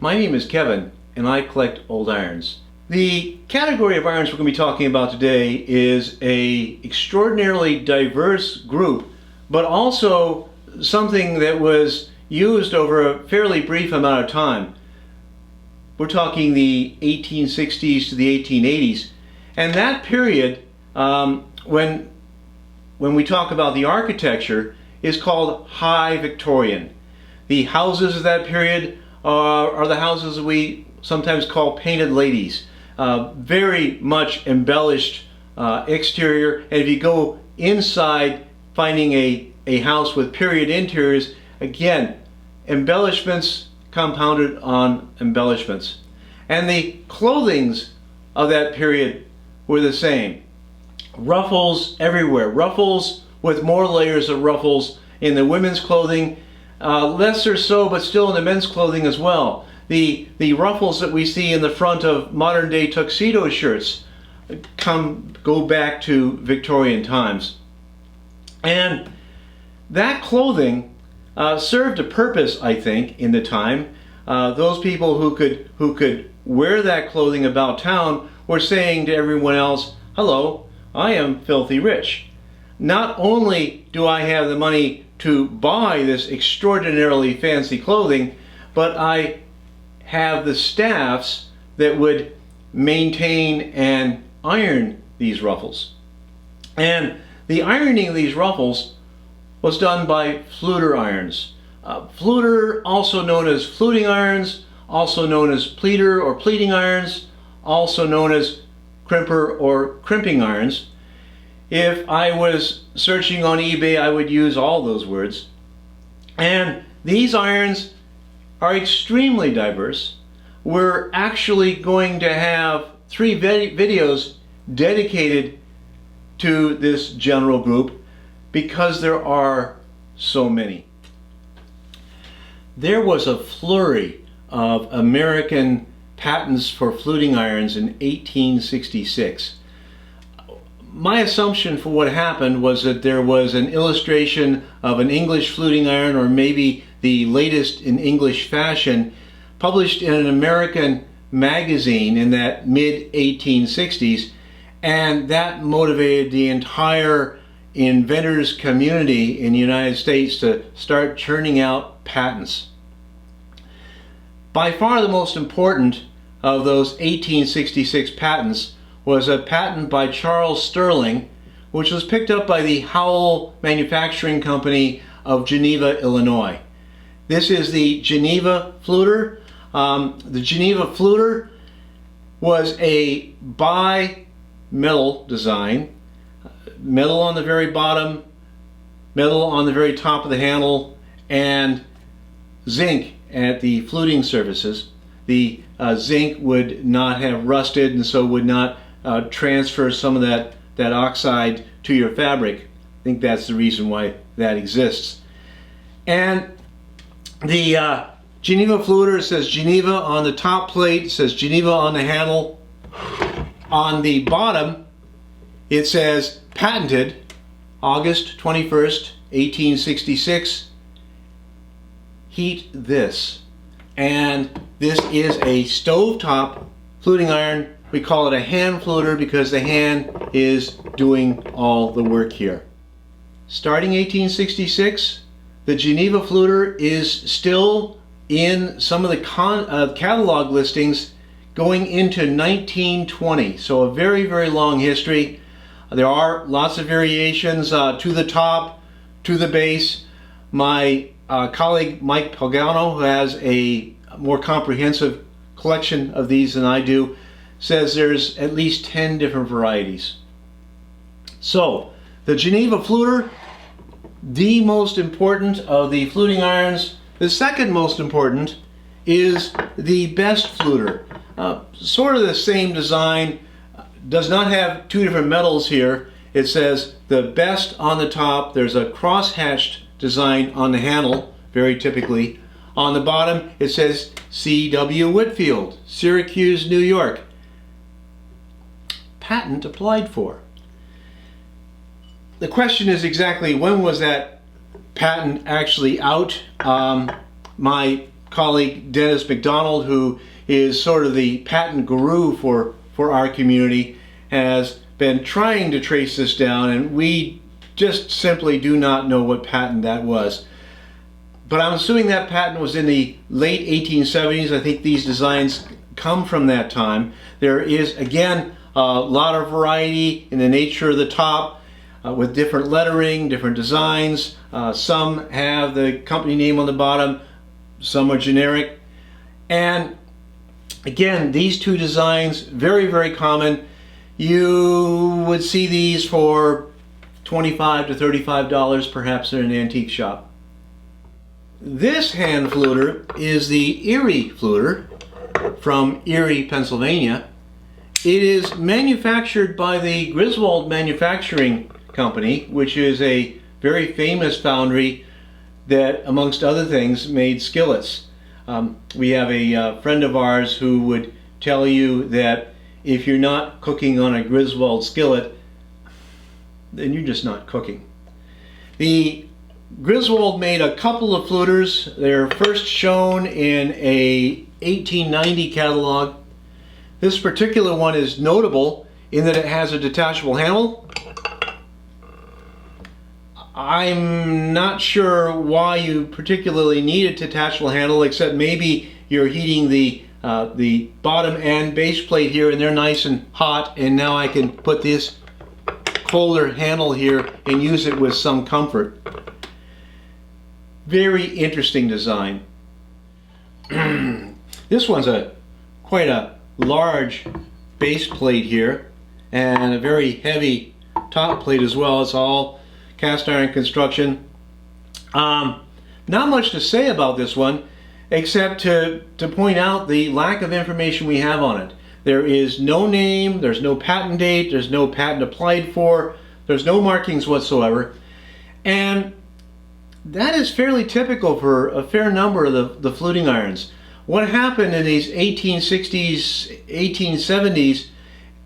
My name is Kevin and I collect old irons. The category of irons we're going to be talking about today is a extraordinarily diverse group, but also something that was used over a fairly brief amount of time. We're talking the 1860s to the 1880s, and that period, when we talk about the architecture, is called High Victorian. The houses of that period are the houses that we sometimes call painted ladies. Very much embellished exterior, and if you go inside finding a house with period interiors, again, embellishments compounded on embellishments. And the clothings of that period were the same. Ruffles everywhere, ruffles with more layers of ruffles in the women's clothing, lesser so, but still in the men's clothing as well. The ruffles that we see in the front of modern day tuxedo shirts go back to Victorian times. And that clothing served a purpose, I think, in the time. Those people who could wear that clothing about town were saying to everyone else, "Hello, I am filthy rich. Not only do I have the money to buy this extraordinarily fancy clothing, but I have the staffs that would maintain and iron these ruffles." And the ironing of these ruffles was done by fluter irons. Fluter, also known as fluting irons, also known as pleater or pleating irons, also known as crimper or crimping irons. If I was searching on eBay, I would use all those words. And these irons are extremely diverse. We're actually going to have 3 videos dedicated to this general group because there are so many. There was a flurry of American patents for fluting irons in 1866. My assumption for what happened was that there was an illustration of an English fluting iron, or maybe the latest in English fashion, published in an American magazine in that mid-1860s, and that motivated the entire inventors community in the United States to start churning out patents. By far the most important of those 1866 patents was a patent by Charles Sterling, which was picked up by the Howell Manufacturing Company of Geneva, Illinois. This is the Geneva fluter. The Geneva fluter was a bi-metal design, metal on the very bottom, metal on the very top of the handle, and zinc at the fluting surfaces. The zinc would not have rusted and so would not transfer some of that oxide to your fabric. I think that's the reason why that exists. And the Geneva fluter says Geneva on the top plate, says Geneva on the handle. On the bottom it says patented August 21st, 1866. Heat this. And this is a stovetop fluting iron. We call it a hand fluter because the hand is doing all the work here. Starting 1866, the Geneva fluter is still in some of the catalog listings going into 1920. So a very, very long history. There are lots of variations to the top, to the base. My colleague Mike Pagano, who has a more comprehensive collection of these than I do, says there's at least 10 different varieties. So the Geneva fluter, the most important of the fluting irons. The second most important is the best fluter. Sort of the same design, does not have 2 different metals here. It says the best on the top. There's a cross-hatched design on the handle, very typically. On the bottom it says C.W. Whitfield, Syracuse, New York. Patent applied for. The question is exactly when was that patent actually out? My colleague Dennis McDonald, who is sort of the patent guru for our community, has been trying to trace this down, and we just simply do not know what patent that was. But I'm assuming that patent was in the late 1870s. I think these designs come from that time. There is, again, a lot of variety in the nature of the top, with different lettering, different designs. Some have the company name on the bottom, some are generic. And again, these two designs, very, very common. You would see these for $25 to $35 perhaps in an antique shop. This hand fluter is the Erie fluter from Erie, Pennsylvania. It is manufactured by the Griswold Manufacturing Company, which is a very famous foundry that, amongst other things, made skillets. We have a friend of ours who would tell you that if you're not cooking on a Griswold skillet, then you're just not cooking. The Griswold made a couple of fluters. They're first shown in a 1890 catalog. This particular one is notable in that it has a detachable handle. I'm not sure why you particularly need a detachable handle, except maybe you're heating the bottom and base plate here, and they're nice and hot, and now I can put this colder handle here and use it with some comfort. Very interesting design. This one's quite a large base plate here, and a very heavy top plate as well. It's all cast iron construction. Not much to say about this one, except to point out the lack of information we have on it. There is no name, there's no patent date, there's no patent applied for, there's no markings whatsoever. And that is fairly typical for a fair number of the fluting irons. What happened in these 1860s, 1870s,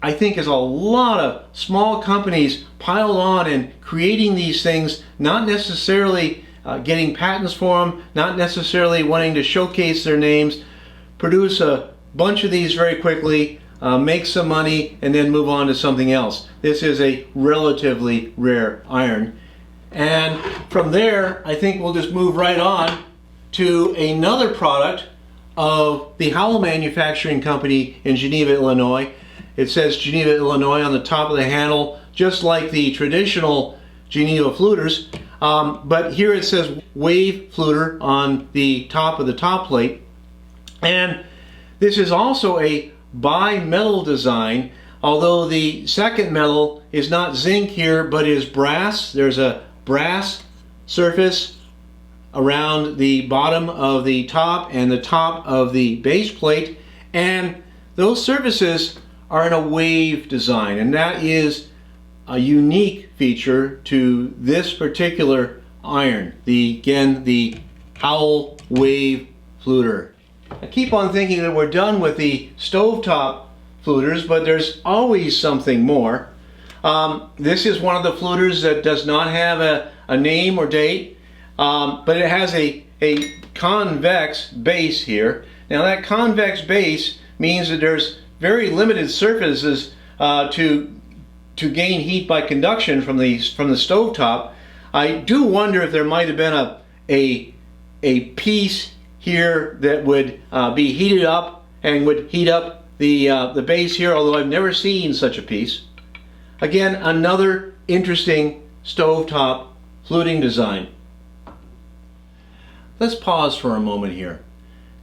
I think, is a lot of small companies piled on and creating these things, not necessarily getting patents for them, not necessarily wanting to showcase their names, produce a bunch of these very quickly, make some money, and then move on to something else. This is a relatively rare iron. And from there, I think we'll just move right on to another product of the Howell Manufacturing Company in Geneva, Illinois. It says Geneva, Illinois on the top of the handle, just like the traditional Geneva fluters. But here it says wave fluter on the top of the top plate. And this is also a bi-metal design, although the second metal is not zinc here, but is brass. There's a brass surface around the bottom of the top and the top of the base plate, and those surfaces are in a wave design, and that is a unique feature to this particular iron, the Howell wave fluter. I keep on thinking that we're done with the stovetop fluters, but there's always something more. This is one of the fluters that does not have a name or date, but it has a convex base here. Now that convex base means that there's very limited surfaces to gain heat by conduction from the stovetop. I do wonder if there might have been a piece here that would be heated up and would heat up the base here, although I've never seen such a piece. Again, another interesting stovetop fluting design. Let's pause for a moment here.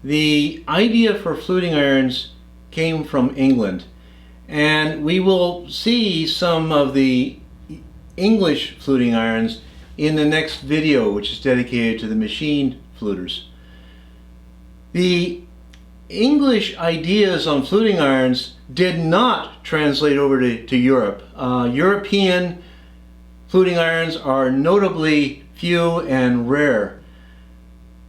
The idea for fluting irons came from England, and we will see some of the English fluting irons in the next video, which is dedicated to the machined fluters. The English ideas on fluting irons did not translate over to Europe. European fluting irons are notably few and rare,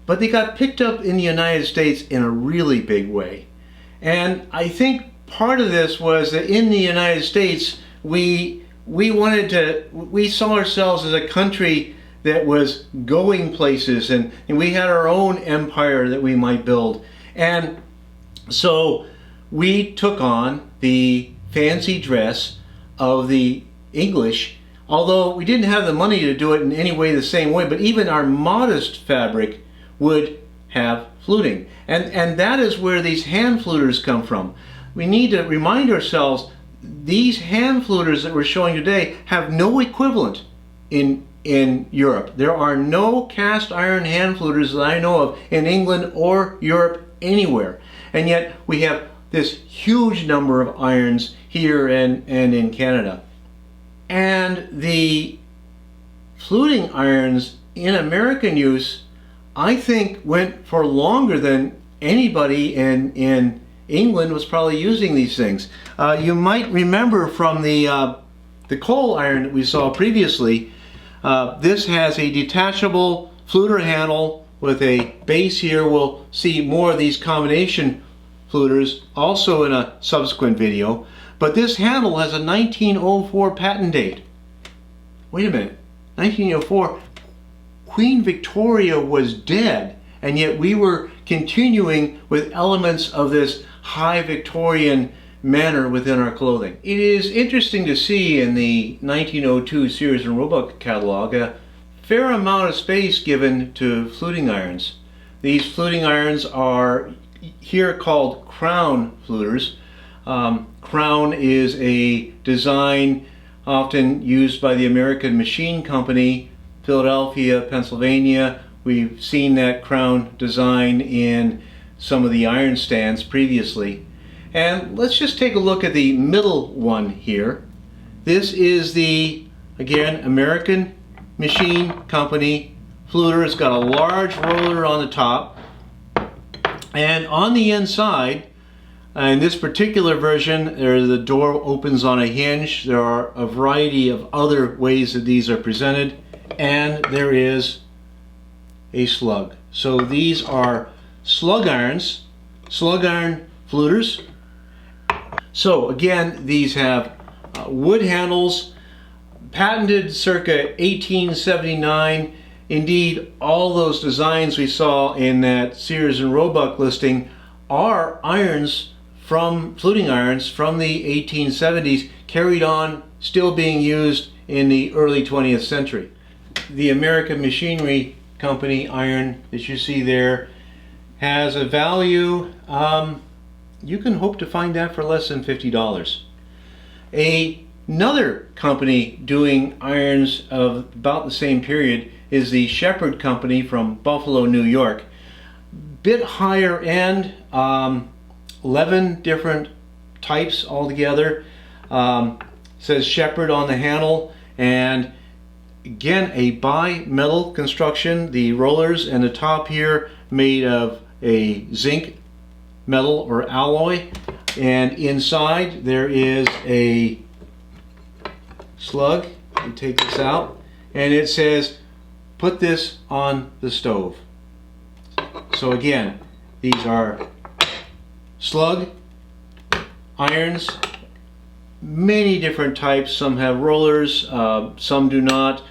but they got picked up in the United States in a really big way. And I think part of this was that in the United States we saw ourselves as a country that was going places, and we had our own empire that we might build. And so we took on the fancy dress of the English, although we didn't have the money to do it in any way the same way, but even our modest fabric would have fluting. And that is where these hand fluters come from. We need to remind ourselves these hand fluters that we're showing today have no equivalent in Europe. There are no cast iron hand fluters that I know of in England or Europe anywhere. And yet we have this huge number of irons here and in Canada. And the fluting irons in American use, I think, went for longer than anybody in England was probably using these things. You might remember from the coal iron that we saw previously, this has a detachable fluter handle with a base here. We'll see more of these combination fluters also in a subsequent video. But this handle has a 1904 patent date. Wait a minute, 1904? Queen Victoria was dead, and yet we were continuing with elements of this high Victorian manner within our clothing. It is interesting to see in the 1902 Sears and Roebuck catalog a fair amount of space given to fluting irons. These fluting irons are here called crown fluters. Crown is a design often used by the American Machine Company, Philadelphia, Pennsylvania. We've seen that crown design in some of the iron stands previously. And let's just take a look at the middle one here. This is the, again, American Machine Company fluter. It's got a large roller on the top. And on the inside, in this particular version, the door opens on a hinge. There are a variety of other ways that these are presented. And there is a slug. So these are slug irons, slug iron fluters. So again, these have wood handles, patented circa 1879. Indeed, all those designs we saw in that Sears and Roebuck listing are irons fluting irons from the 1870s, carried on, still being used in the early 20th century. The American Machinery Company iron that you see there has a value, you can hope to find that for less than $50. Another company doing irons of about the same period is the Shepherd Company from Buffalo, New York. Bit higher end, 11 different types altogether. Says Shepherd on the handle, and again a bi-metal construction. The rollers and the top here made of a zinc metal or alloy, and inside there is a slug. You take this out and it says put this on the stove. So again, these are slug irons, many different types. Some have rollers, some do not.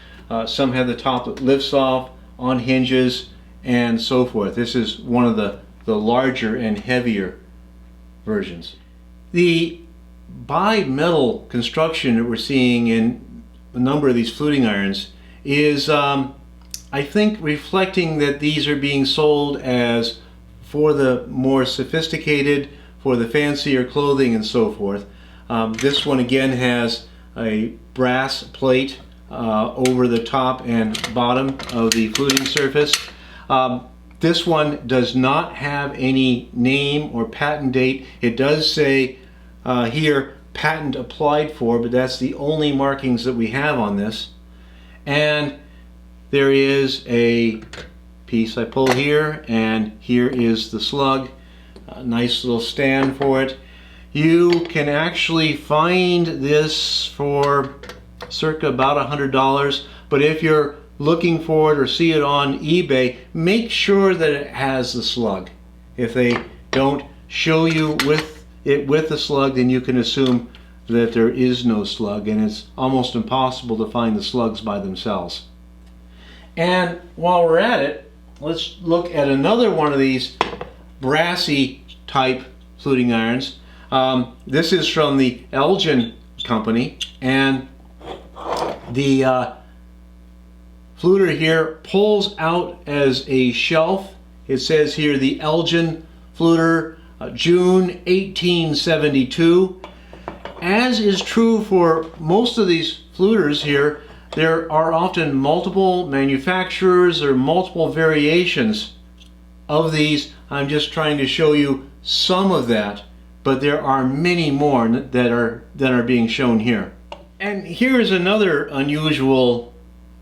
Some have the top that lifts off on hinges and so forth. This is one of the larger and heavier versions. The bi-metal construction that we're seeing in a number of these fluting irons is, I think, reflecting that these are being sold as for the more sophisticated, for the fancier clothing and so forth. This one again has a brass plate over the top and bottom of the fluting surface. This one does not have any name or patent date. It does say here patent applied for, but that's the only markings that we have on this. And there is a piece I pull here, and here is the slug. A nice little stand for it. You can actually find this for circa about $100, but if you're looking for it or see it on eBay, make sure that it has the slug. If they don't show you with the slug, then you can assume that there is no slug, and it's almost impossible to find the slugs by themselves. And while we're at it, let's look at another one of these brassy type fluting irons. This is from the Elgin company, and the fluter here pulls out as a shelf. It says here the Elgin fluter, June 1872. As is true for most of these fluters here, there are often multiple manufacturers or multiple variations of these. I'm just trying to show you some of that, but there are many more that are being shown here. And here's another unusual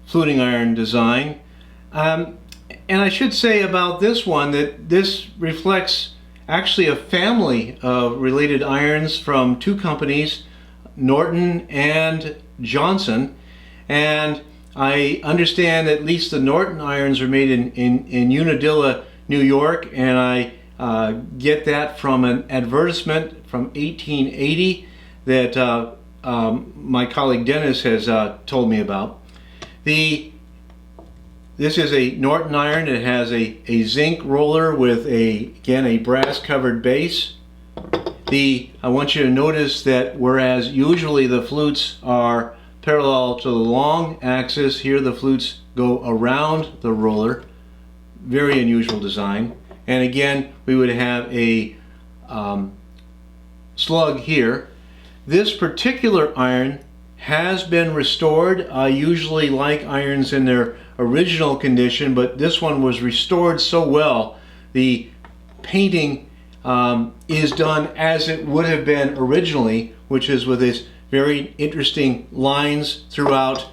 fluting iron design. And I should say about this one that this reflects actually a family of related irons from two companies, Norton and Johnson. And I understand at least the Norton irons are made in Unadilla, New York, and I get that from an advertisement from 1880 that my colleague Dennis has told me about. This is a Norton iron. It has a zinc roller with again a brass covered base. I want you to notice that whereas usually the flutes are parallel to the long axis, here the flutes go around the roller. Very unusual design. And again, we would have a slug here. This particular iron has been restored. I usually like irons in their original condition, but this one was restored so well. The painting is done as it would have been originally, which is with this very interesting lines throughout,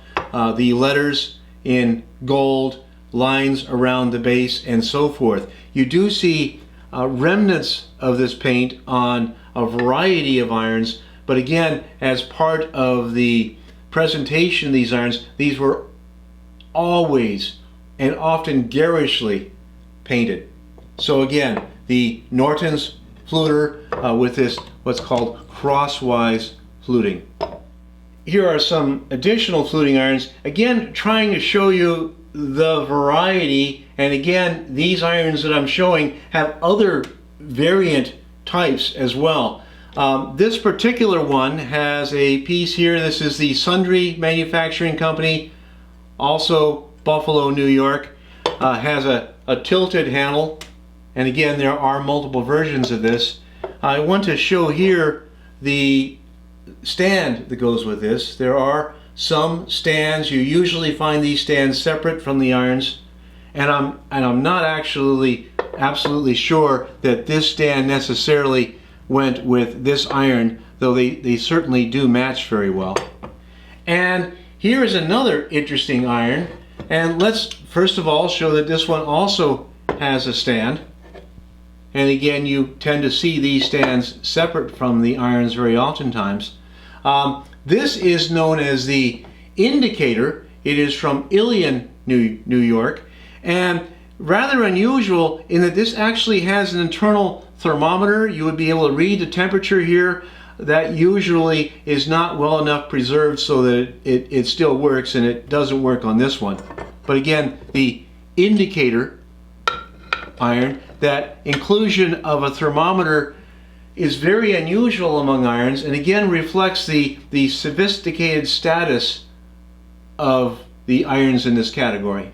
the letters in gold, lines around the base, and so forth. You do see remnants of this paint on a variety of irons, but again, as part of the presentation of these irons, these were always and often garishly painted. So again, the Norton's fluter with this what's called crosswise fluting. Here are some additional fluting irons, again trying to show you the variety. And again, these irons that I'm showing have other variant types as well. This particular one has a piece here. This is the Sundry Manufacturing Company, also Buffalo, New York. Has a tilted handle, and again there are multiple versions of this. I want to show here the stand that goes with this. There are some stands. You usually find these stands separate from the irons, and I'm not actually absolutely sure that this stand necessarily went with this iron, though they certainly do match very well. And here is another interesting iron, and let's first of all show that this one also has a stand. And again, you tend to see these stands separate from the irons very oftentimes. This is known as the indicator. It is from Ilion, New York, and rather unusual in that this actually has an internal thermometer. You would be able to read the temperature here. That usually is not well enough preserved so that it still works, and it doesn't work on this one. But again, the indicator iron, that inclusion of a thermometer is very unusual among irons, and again reflects the sophisticated status of the irons in this category.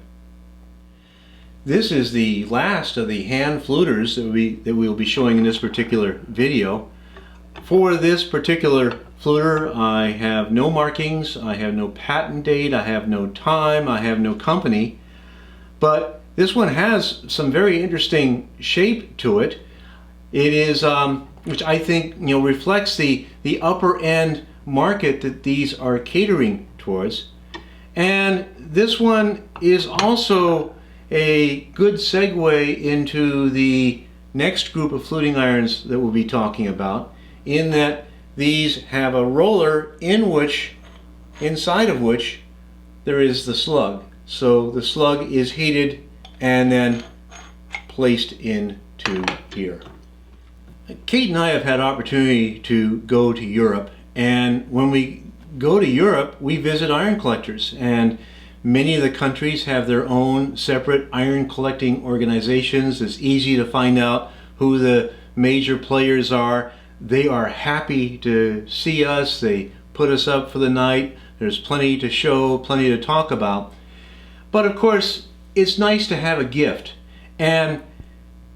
This is the last of the hand fluters that we will be showing in this particular video. For this particular fluter, I have no markings, I have no patent date, I have no time, I have no company, but this one has some very interesting shape to it. It is, which I think reflects the upper end market that these are catering towards. And this one is also a good segue into the next group of fluting irons that we'll be talking about, in that these have a roller inside of which there is the slug. So the slug is heated and then placed into here. Kate and I have had opportunity to go to Europe, and when we go to Europe we visit iron collectors, and Many of the countries have their own separate iron collecting organizations. It's easy to find out who the major players are. They are happy to see us. They put us up for the night. There's plenty to show, plenty to talk about. But of course, it's nice to have a gift. And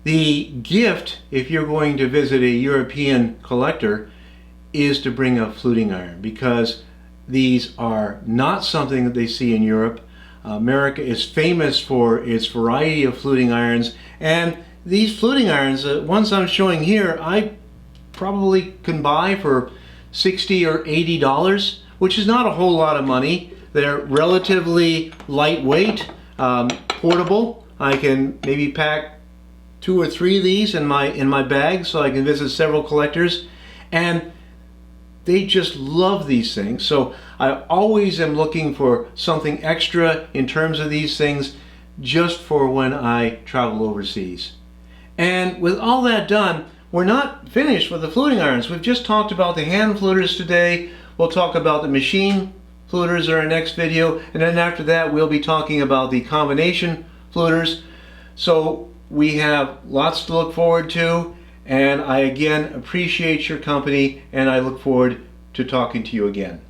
the gift, if you're going to visit a European collector, is to bring a fluting iron, because these are not something that they see in Europe. America is famous for its variety of fluting irons, and these fluting irons, the ones I'm showing here, I probably can buy for $60 or $80, which is not a whole lot of money. They're relatively lightweight, portable. I can maybe pack 2 or 3 of these in my bag so I can visit several collectors, and they just love these things. So I always am looking for something extra in terms of these things, just for when I travel overseas. And with all that done, we're not finished with the fluting irons. We've just talked about the hand fluters today. We'll talk about the machine fluters in our next video, and then after that we'll be talking about the combination fluters. So we have lots to look forward to, and I again appreciate your company, and I look forward to talking to you again.